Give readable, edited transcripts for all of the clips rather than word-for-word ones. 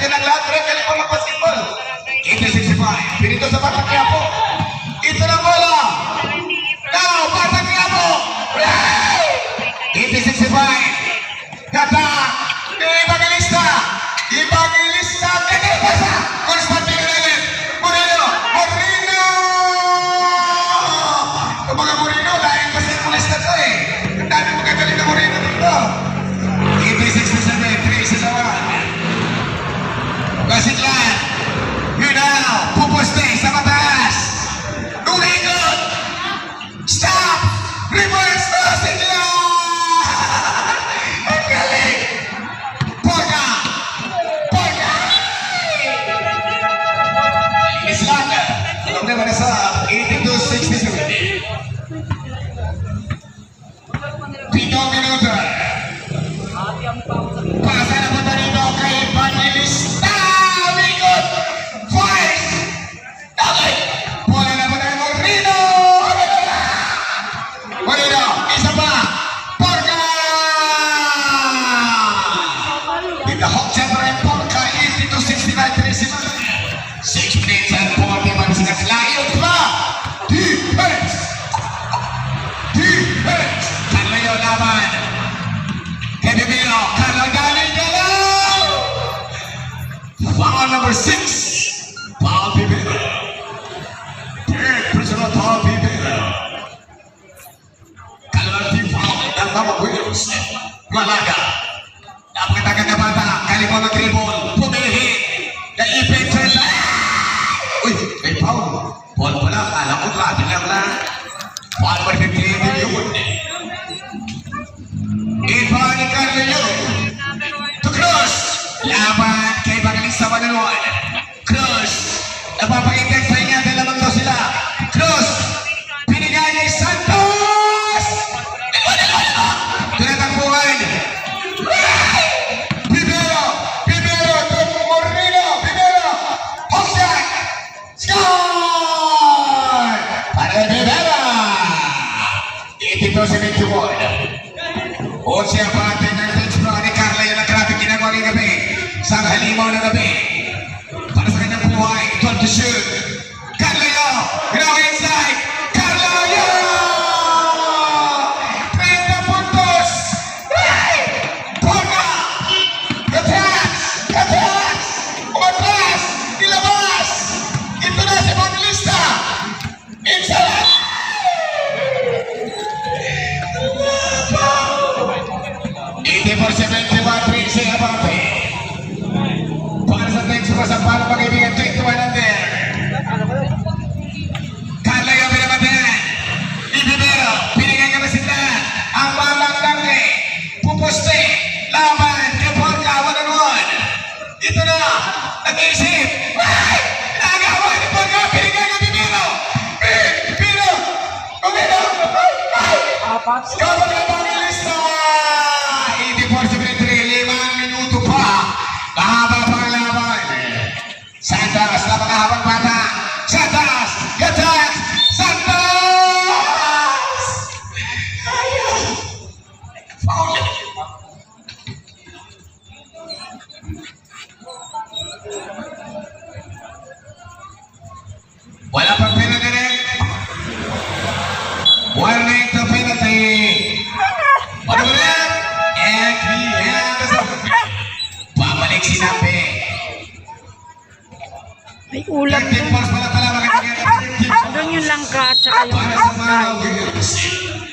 dyan ang lahat. Kaya kaya pa mag-basketball. 80-65. Pinito sa Batang Quiapo. Ito na bola. Now, Batang Quiapo. 80-65. Kata. Ibagilista. Ibagilista. Ibagilista. Constantino Reyes. Moreno. Moreno. Yung mga Moreno, dahil kasi pulista to eh. Ang dami magagaling na Moreno dito. 80-67. 3-1. Kasiklan. Yun now. Pupuste sa mataas. Lumikot. Stop. Reverse Kasiklan. Ang galing. Porca. Porca. Islan. Alam naman na sa 82-67. 7 minuto. Pasa na punta dito kay Evangelista. Mikot. Fight. Okay. Bola na punta kay Moreno. Moreno. Isa pa. Porca. Dito hot chamber and Porca. 82-69. 6 minutes and 41 seconds. Layot pa. Defense. Defense. Kanlayo laban. Kevin Carlo galing galaw. Foul number 6. Paul Pibero. Third personal Paul Pibero. Kalawang foul ng mga Wills. Malaga. Napakatagal na bata. Kalimon ng dribble. Pumihi. Na-effect sa uy, may foul. Paul pala. Alam ko ka. Bilang na. Paul number 58 yun. Ivan Carrillo to Cruz. Laban kay Evangelista Mananuan. Cruz. Napapakitag sa inyo. Dalawang daw sila. Cruz. Pinigay ni Santos. Tunatakbuhan. Pibero. Pibero to Moreno. Pibero. Hookshot. Score. Para Pibero. 82-71. O siya pa atin ng bench pro ni Carla yung nag-graphic ginagawa ng gabi sa halimaw na gabi para sa kanyang buhay 12 to shoot. Carla yun ginawa inside. Carla yun 30 puntos. Right. Porca. Attacks. Attacks. Umatras. Ilabas. Ito na si Evangelista. Inside. For 71 siya Abape. Para sa next mo sa palo pag-ibigyan 21 under. Carla yung pinapatayan. Ibibero. Pinigyan ka masindahan. Ang mamang langke. Pupuste. Laban. Kaporka. 1-on-1. Ito na. Nag-iisip. Ay! Nagawa ni Porka. Pinigyan ka Ibibero. Ibibero. Ibibero. Ay! Skabal na Evangelista. 84-73, 5 minuto pa. Mahaba pang laban. Santos, napakahabang bata. Santos, attack! Santos! Ayaw! Foul. Wala pang penalty rin. Warning to penalty. Ano ba yan? Babalik si Nape. May ulam doon. Doon yung langka at saka yung kain.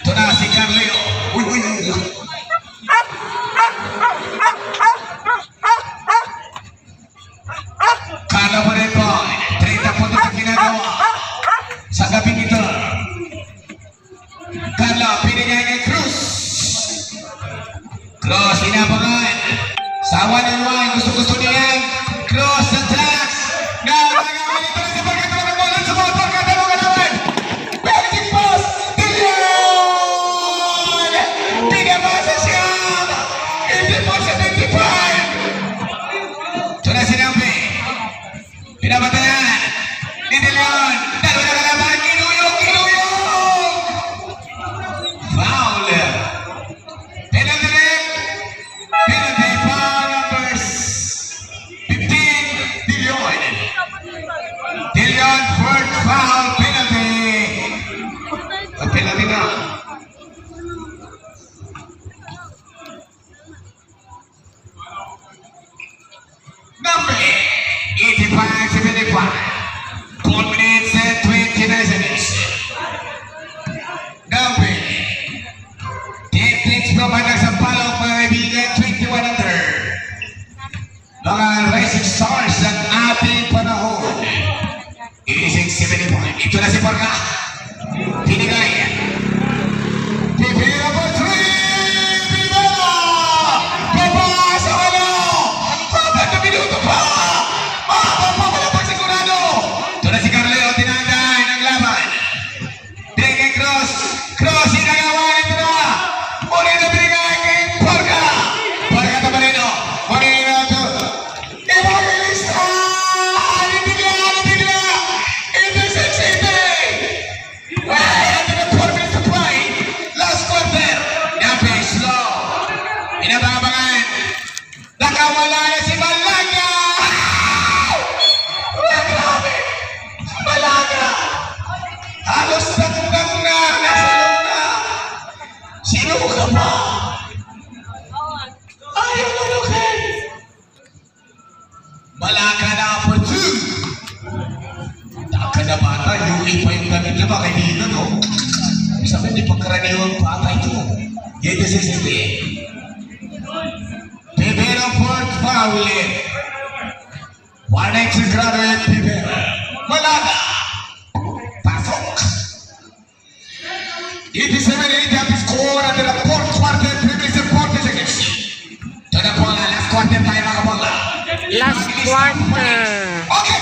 Ito na si Carleo. Uy, uy, uy. Carlo pa rin po. 30 puntos ang ginagawa. Sa gabi nito. Carlo, pinigay kay Cruz. Cruz, inabangan. Sa 1-on-1, gusto-gusto niyan. Cruz attacks. Nagagawin ito na si Porca. Ito na bola sa mga Porca. Tama ka naman. Basic pass. Dillion. Pinabasa siya. 84-75. Ito na si Nampi. Pinabatayan. Ni Dillion. Dalawa na kalaban. Kinuyong. Foul. Penalty rin. Penalty foul numbers mga racing stars ng ating panahon. Inising 70 point. Ito na si Porca. Pinigay. Pipila po 3. Pipila! Papasa ka na! Papat na minuto pa! Papapapalapag sigurado! Ito na si Carleo. Tinanday ng laban. Binigay cross. Cross. Inagawan. Ito na. Muli na binigay kay Porca. Porca ito Marino. Marino ito. Evangelista! Bigla! Ito si City! Ito na 4 minutes to play. Last quarter. Napi, slow. Inabangan. Nakawala na si Malaga! Grabe! Malaga! Halos tagtag na. Nasa loob na. Sino ka ba? Ayaw malukin. Malaga na po 2. Taka na bata, yung ipa yung gamit na ba kaibigan, no? Sabi, di pagkaraniwang bata ito. Yan yung sisiti. Pibero Fort Fowlin. 180 graduate Pibero. Malaga. Pasok. 87-8 at the score at the fourth quarter, previous 40 seconds. To the bola, last quarter tayo mga bola. Last quarter. Okay.